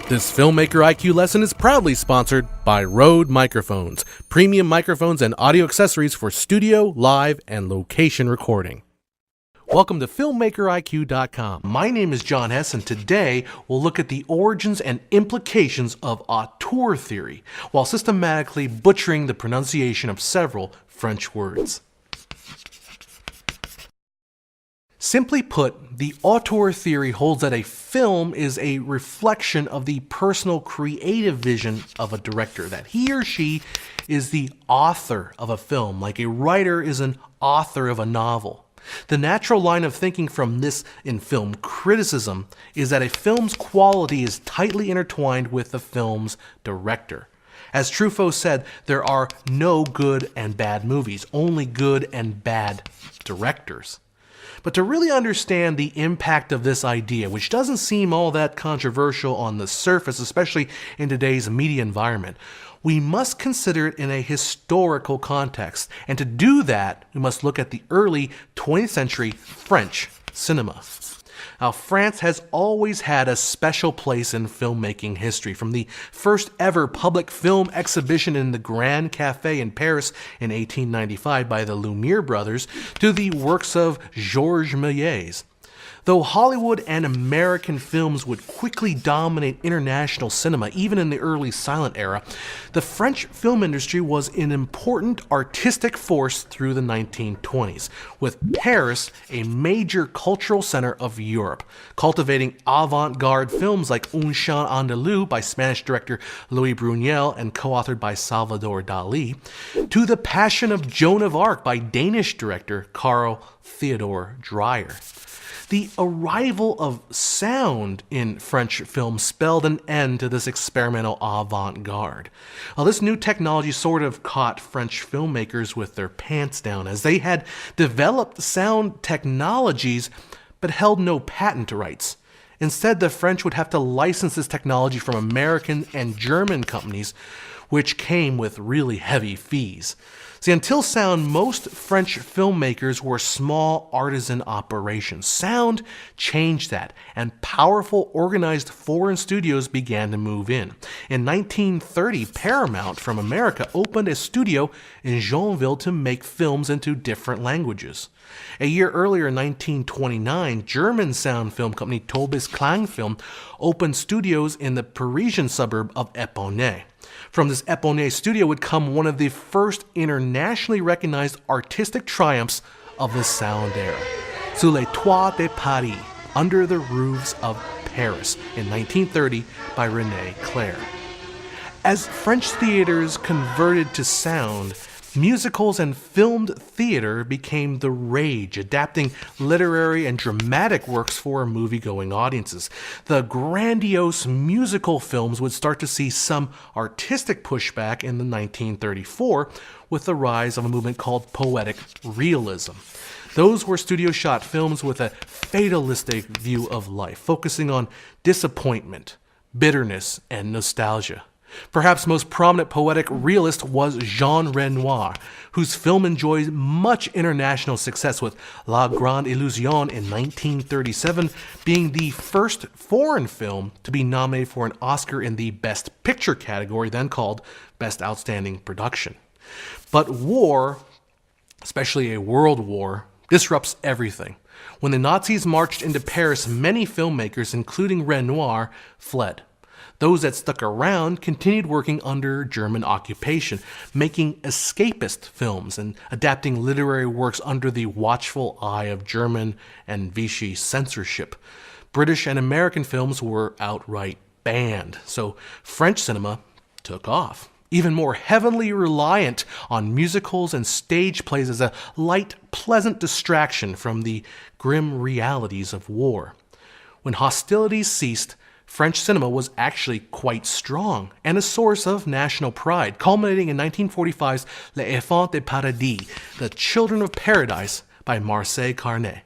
This Filmmaker IQ lesson is proudly sponsored by Rode Microphones, premium microphones and audio accessories for studio, live, and location recording. Welcome to FilmmakerIQ.com. My name is John Hess, and today we'll look at the origins and implications of auteur theory, while systematically butchering the pronunciation of several French words. Simply put, the auteur theory holds that a film is a reflection of the personal creative vision of a director, that he or she is the author of a film, like a writer is an author of a novel. The natural line of thinking from this in film criticism is that a film's quality is tightly intertwined with the film's director. As Truffaut said, there are no good and bad movies, only good and bad directors. But to really understand the impact of this idea, which doesn't seem all that controversial on the surface, especially in today's media environment, we must consider it in a historical context. And to do that, we must look at the early 20th century French cinema. Now, France has always had a special place in filmmaking history, from the first ever public film exhibition in the Grand Café in Paris in 1895 by the Lumiere brothers to the works of Georges Méliès. Though Hollywood and American films would quickly dominate international cinema, even in the early silent era, the French film industry was an important artistic force through the 1920s, with Paris a major cultural center of Europe, cultivating avant-garde films like Un Chant Andalou by Spanish director Louis Buñuel and co-authored by Salvador Dali, to The Passion of Joan of Arc by Danish director Carl Theodor Dreyer. The arrival of sound in French film spelled an end to this experimental avant-garde. Well, this new technology sort of caught French filmmakers with their pants down, as they had developed sound technologies but held no patent rights. Instead, the French would have to license this technology from American and German companies, which came with really heavy fees. See, until sound, most French filmmakers were small artisan operations. Sound changed that, and powerful, organized foreign studios began to move in. In 1930, Paramount from America opened a studio in Joinville to make films into different languages. A year earlier, in 1929, German sound film company Tobis Klangfilm opened studios in the Parisian suburb of Epernay. From this Epernay studio would come one of the first internationally recognized artistic triumphs of the sound era, Sous les toits de Paris, Under the Roofs of Paris, in 1930 by René Clair. As French theaters converted to sound, musicals and filmed theater became the rage, adapting literary and dramatic works for movie-going audiences. The grandiose musical films would start to see some artistic pushback in 1934 with the rise of a movement called poetic realism. Those were studio-shot films with a fatalistic view of life, focusing on disappointment, bitterness, and nostalgia. Perhaps most prominent poetic realist was Jean Renoir, whose film enjoyed much international success, with La Grande Illusion in 1937 being the first foreign film to be nominated for an Oscar in the Best Picture category, then called Best Outstanding Production. But war, especially a world war, disrupts everything. When the Nazis marched into Paris, many filmmakers, including Renoir, fled. Those that stuck around continued working under German occupation, making escapist films and adapting literary works under the watchful eye of German and Vichy censorship. British and American films were outright banned, so French cinema took off, even more heavily reliant on musicals and stage plays as a light, pleasant distraction from the grim realities of war. When hostilities ceased, French cinema was actually quite strong and a source of national pride, culminating in 1945's Les Enfants de Paradis, The Children of Paradise by Marcel Carné.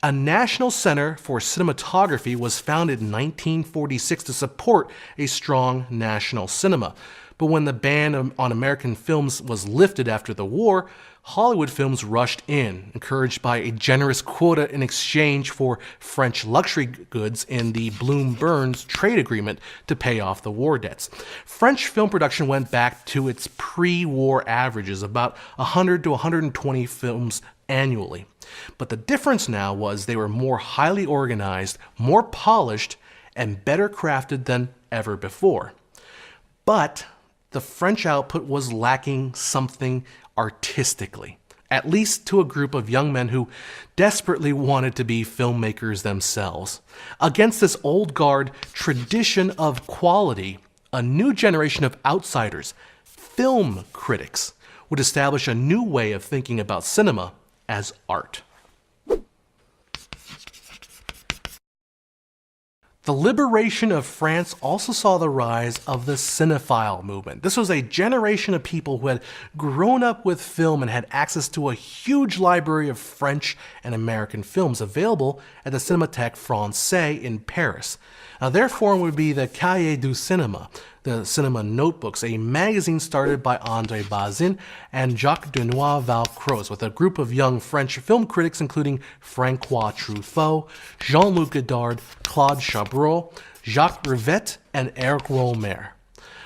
A National Center for Cinematography was founded in 1946 to support a strong national cinema. But when the ban on American films was lifted after the war, Hollywood films rushed in, encouraged by a generous quota in exchange for French luxury goods in the Bloom-Burns trade agreement to pay off the war debts. French film production went back to its pre-war averages, about 100 to 120 films annually. But the difference now was they were more highly organized, more polished, and better crafted than ever before. But the French output was lacking something artistically, at least to a group of young men who desperately wanted to be filmmakers themselves. Against this old guard tradition of quality, a new generation of outsiders, film critics, would establish a new way of thinking about cinema as art. The liberation of France also saw the rise of the cinephile movement. This was a generation of people who had grown up with film and had access to a huge library of French and American films available at the Cinémathèque Française in Paris. Now, their form would be the Cahiers du Cinéma, the Cinema Notebooks, a magazine started by André Bazin and Jacques Benoît Valcroze, with a group of young French film critics including Francois Truffaut, Jean-Luc Godard, Claude Chabrol, Jacques Rivette, and Éric Rohmer.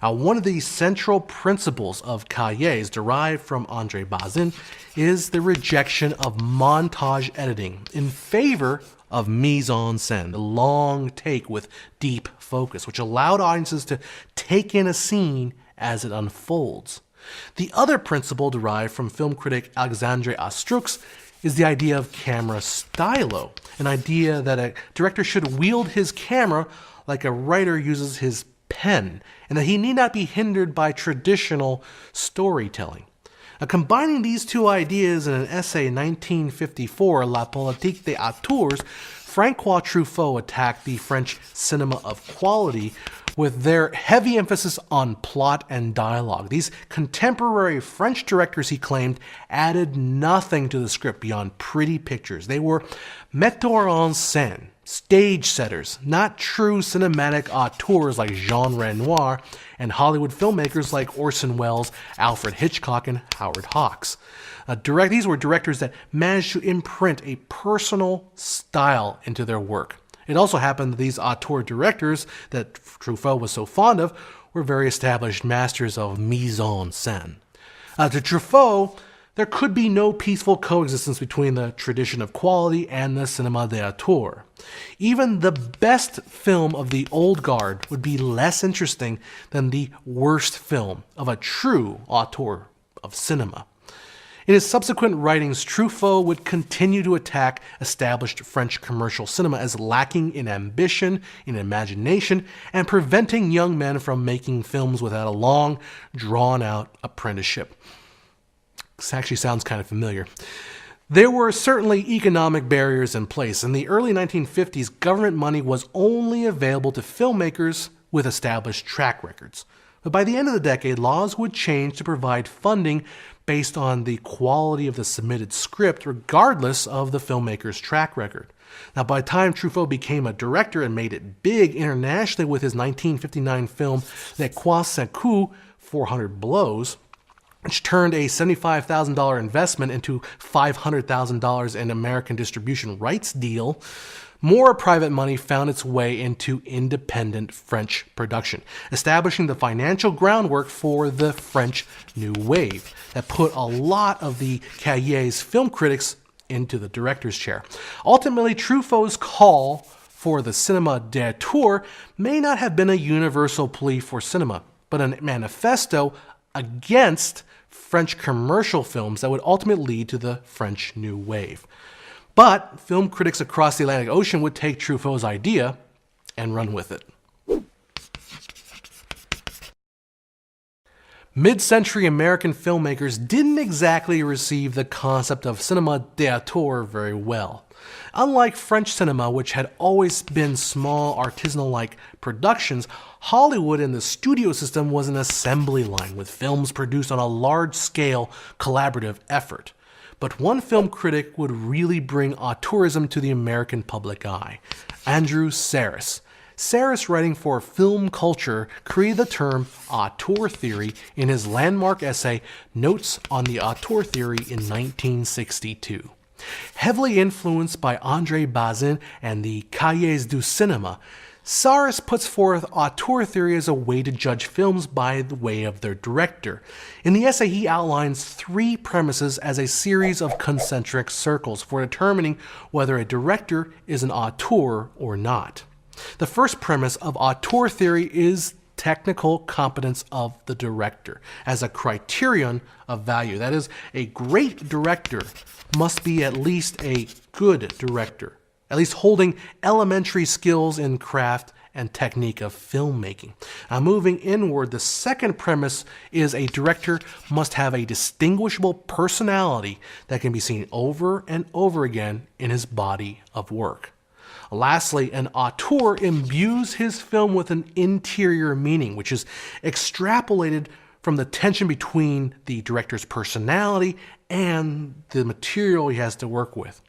Now, one of the central principles of Cahiers, derived from André Bazin, is the rejection of montage editing in favor of mise en scène, the long take with deep focus, which allowed audiences to take in a scene as it unfolds. The other principle derived from film critic Alexandre Astrux is the idea of camera stylo, an idea that a director should wield his camera like a writer uses his pen, and that he need not be hindered by traditional storytelling. Now, combining these two ideas in an essay in 1954, La Politique des Auteurs, Francois Truffaut attacked the French cinema of quality with their heavy emphasis on plot and dialogue. These contemporary French directors, he claimed, added nothing to the script beyond pretty pictures. They were metteurs en scène, stage setters, not true cinematic auteurs like Jean Renoir and Hollywood filmmakers like Orson Welles, Alfred Hitchcock, and Howard Hawks. These were directors that managed to imprint a personal style into their work. It also happened that these auteur directors that Truffaut was so fond of were very established masters of mise en scène. To Truffaut, there could be no peaceful coexistence between the tradition of quality and the cinéma d'auteur. Even the best film of the old guard would be less interesting than the worst film of a true auteur of cinema. In his subsequent writings, Truffaut would continue to attack established French commercial cinema as lacking in ambition, in imagination, and preventing young men from making films without a long, drawn-out apprenticeship. This actually sounds kind of familiar. There were certainly economic barriers in place. In the early 1950s, government money was only available to filmmakers with established track records. But by the end of the decade, laws would change to provide funding based on the quality of the submitted script, regardless of the filmmaker's track record. Now, by the time Truffaut became a director and made it big internationally with his 1959 film Les Quoi Cinq Coups, 400 Blows, which turned a $75,000 investment into $500,000 in American distribution rights deal, more private money found its way into independent French production, establishing the financial groundwork for the French New Wave that put a lot of the Cahiers film critics into the director's chair. Ultimately, Truffaut's call for the cinéma d'auteur may not have been a universal plea for cinema, but a manifesto against French commercial films that would ultimately lead to the French New Wave. But film critics across the Atlantic Ocean would take Truffaut's idea and run with it. Mid-century American filmmakers didn't exactly receive the concept of cinéma d'auteur very well. Unlike French cinema, which had always been small, artisanal-like productions, Hollywood in the studio system was an assembly line with films produced on a large-scale collaborative effort. But one film critic would really bring auteurism to the American public eye, Andrew Sarris. Saris, writing for Film Culture, created the term auteur theory in his landmark essay Notes on the Auteur Theory in 1962. Heavily influenced by André Bazin and the Cahiers du Cinéma, Saris puts forth auteur theory as a way to judge films by the way of their director. In the essay, he outlines 3 premises as a series of concentric circles for determining whether a director is an auteur or not. The first premise of auteur theory is technical competence of the director as a criterion of value. That is, a great director must be at least a good director, at least holding elementary skills in craft and technique of filmmaking. Now, moving inward, the second premise is a director must have a distinguishable personality that can be seen over and over again in his body of work. Lastly, an auteur imbues his film with an interior meaning, which is extrapolated from the tension between the director's personality and the material he has to work with.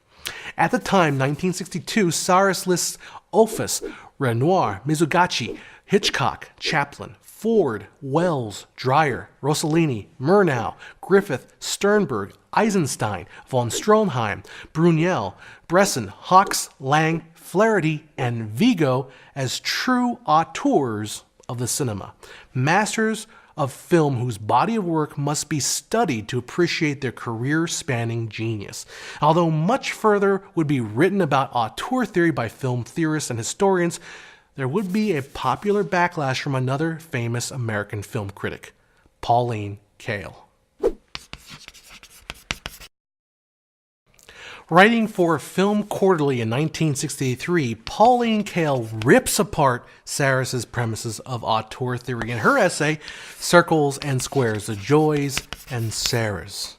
At the time, 1962, Saris lists Ophuls, Renoir, Mizoguchi, Hitchcock, Chaplin, Ford, Wells, Dreyer, Rossellini, Murnau, Griffith, Sternberg, Eisenstein, von Stroheim, Brunel, Bresson, Hawks, Lang, Flaherty, and Vigo as true auteurs of the cinema, masters of film whose body of work must be studied to appreciate their career-spanning genius. Although much further would be written about auteur theory by film theorists and historians, there would be a popular backlash from another famous American film critic, Pauline Kael. Writing for Film Quarterly in 1963, Pauline Kael rips apart Saris's premises of auteur theory in her essay, Circles and Squares, The Joys and Sorrows.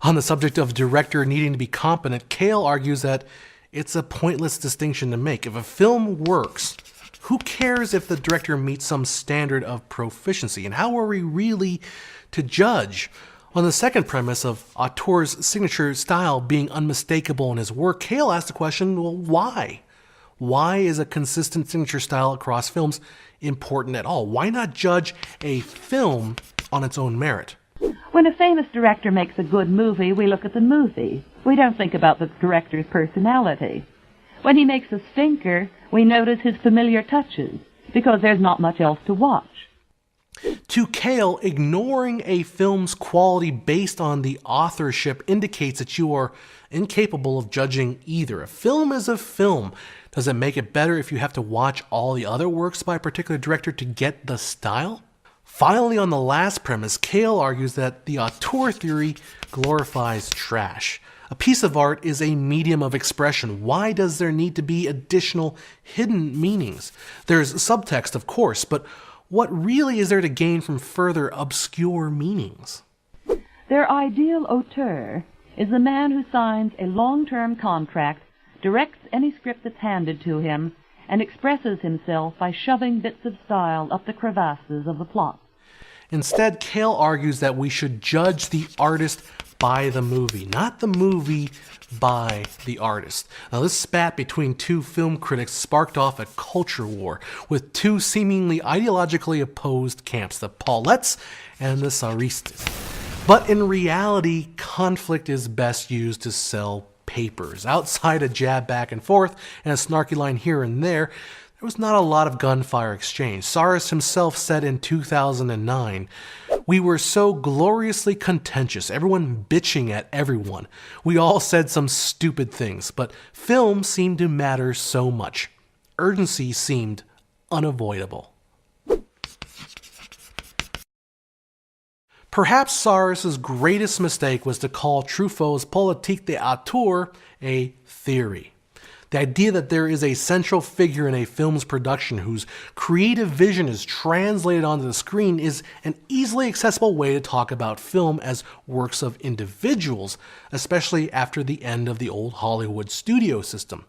On the subject of director needing to be competent, Kael argues that it's a pointless distinction to make. If a film works, who cares if the director meets some standard of proficiency? And how are we really to judge? On the second premise of auteur's signature style being unmistakable in his work, Kael asked the question, well, why? Why is a consistent signature style across films important at all? Why not judge a film on its own merit? When a famous director makes a good movie, we look at the movie. We don't think about the director's personality. When he makes a stinker, we notice his familiar touches, because there's not much else to watch. To Kael, ignoring a film's quality based on the authorship indicates that you are incapable of judging either. A film is a film. Does it make it better if you have to watch all the other works by a particular director to get the style? Finally, on the last premise, Kael argues that the auteur theory glorifies trash. A piece of art is a medium of expression. Why does there need to be additional hidden meanings? There's subtext, of course, but what really is there to gain from further obscure meanings? Their ideal auteur is the man who signs a long-term contract, directs any script that's handed to him, and expresses himself by shoving bits of style up the crevasses of the plot. Instead, Kael argues that we should judge the artist by the movie, not the movie by the artist. Now, this spat between two film critics sparked off a culture war with two seemingly ideologically opposed camps, the Paulettes and the Saristes. But in reality, conflict is best used to sell papers. Outside a jab back and forth and a snarky line here and there was not a lot of gunfire exchange. Saris himself said in 2009, "We were so gloriously contentious, everyone bitching at everyone. We all said some stupid things, but film seemed to matter so much. Urgency seemed unavoidable." Perhaps Saris's greatest mistake was to call Truffaut's politique d'auteur a theory. The idea that there is a central figure in a film's production whose creative vision is translated onto the screen is an easily accessible way to talk about film as works of individuals, especially after the end of the old Hollywood studio system.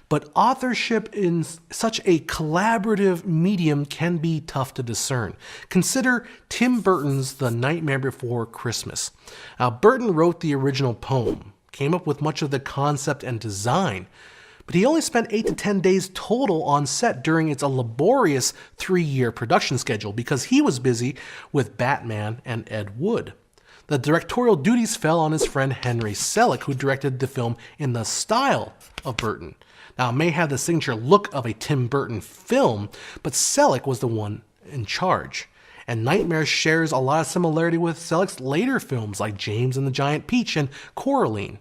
But authorship in such a collaborative medium can be tough to discern. Consider Tim Burton's The Nightmare Before Christmas. Now, Burton wrote the original poem, came up with much of the concept and design, but he only spent 8 to 10 days total on set during its laborious 3-year production schedule because he was busy with Batman and Ed Wood. The directorial duties fell on his friend Henry Selick, who directed the film in the style of Burton. Now, it may have the signature look of a Tim Burton film, but Selick was the one in charge. And Nightmare shares a lot of similarity with Selick's later films like James and the Giant Peach and Coraline.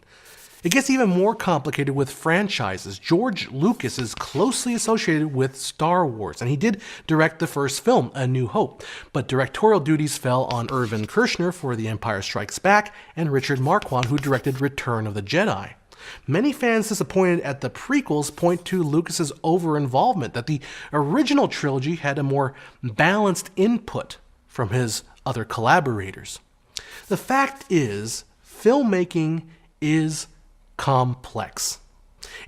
It gets even more complicated with franchises. George Lucas is closely associated with Star Wars, and he did direct the first film, A New Hope, but directorial duties fell on Irvin Kershner for The Empire Strikes Back and Richard Marquand, who directed Return of the Jedi. Many fans disappointed at the prequels point to Lucas's over-involvement, that the original trilogy had a more balanced input from his other collaborators. The fact is, filmmaking is complex.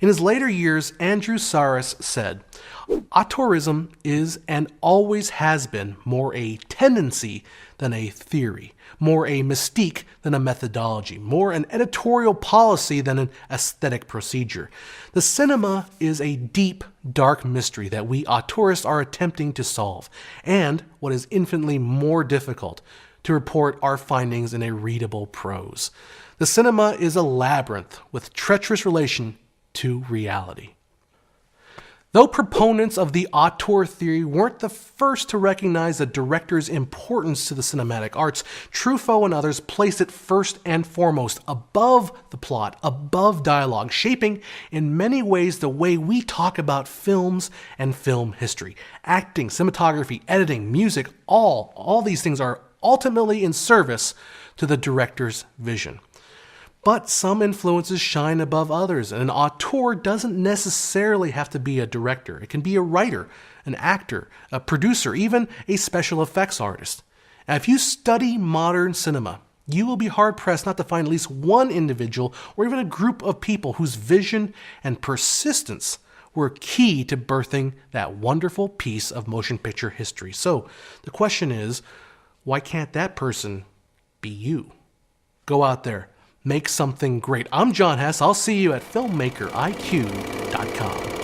In his later years, Andrew Saris said, "Auteurism is and always has been more a tendency than a theory, more a mystique than a methodology, more an editorial policy than an aesthetic procedure. The cinema is a deep, dark mystery that we auteurists are attempting to solve, and, what is infinitely more difficult, to report our findings in a readable prose. The cinema is a labyrinth with treacherous relation to reality." Though proponents of the auteur theory weren't the first to recognize the director's importance to the cinematic arts, Truffaut and others placed it first and foremost, above the plot, above dialogue, shaping in many ways the way we talk about films and film history. Acting, cinematography, editing, music, all these things are ultimately in service to the director's vision. But some influences shine above others, and an auteur doesn't necessarily have to be a director. It can be a writer, an actor, a producer, even a special effects artist. Now, if you study modern cinema, you will be hard-pressed not to find at least one individual or even a group of people whose vision and persistence were key to birthing that wonderful piece of motion picture history. So the question is, why can't that person be you? Go out there. Make something great. I'm John Hess. I'll see you at filmmakeriq.com.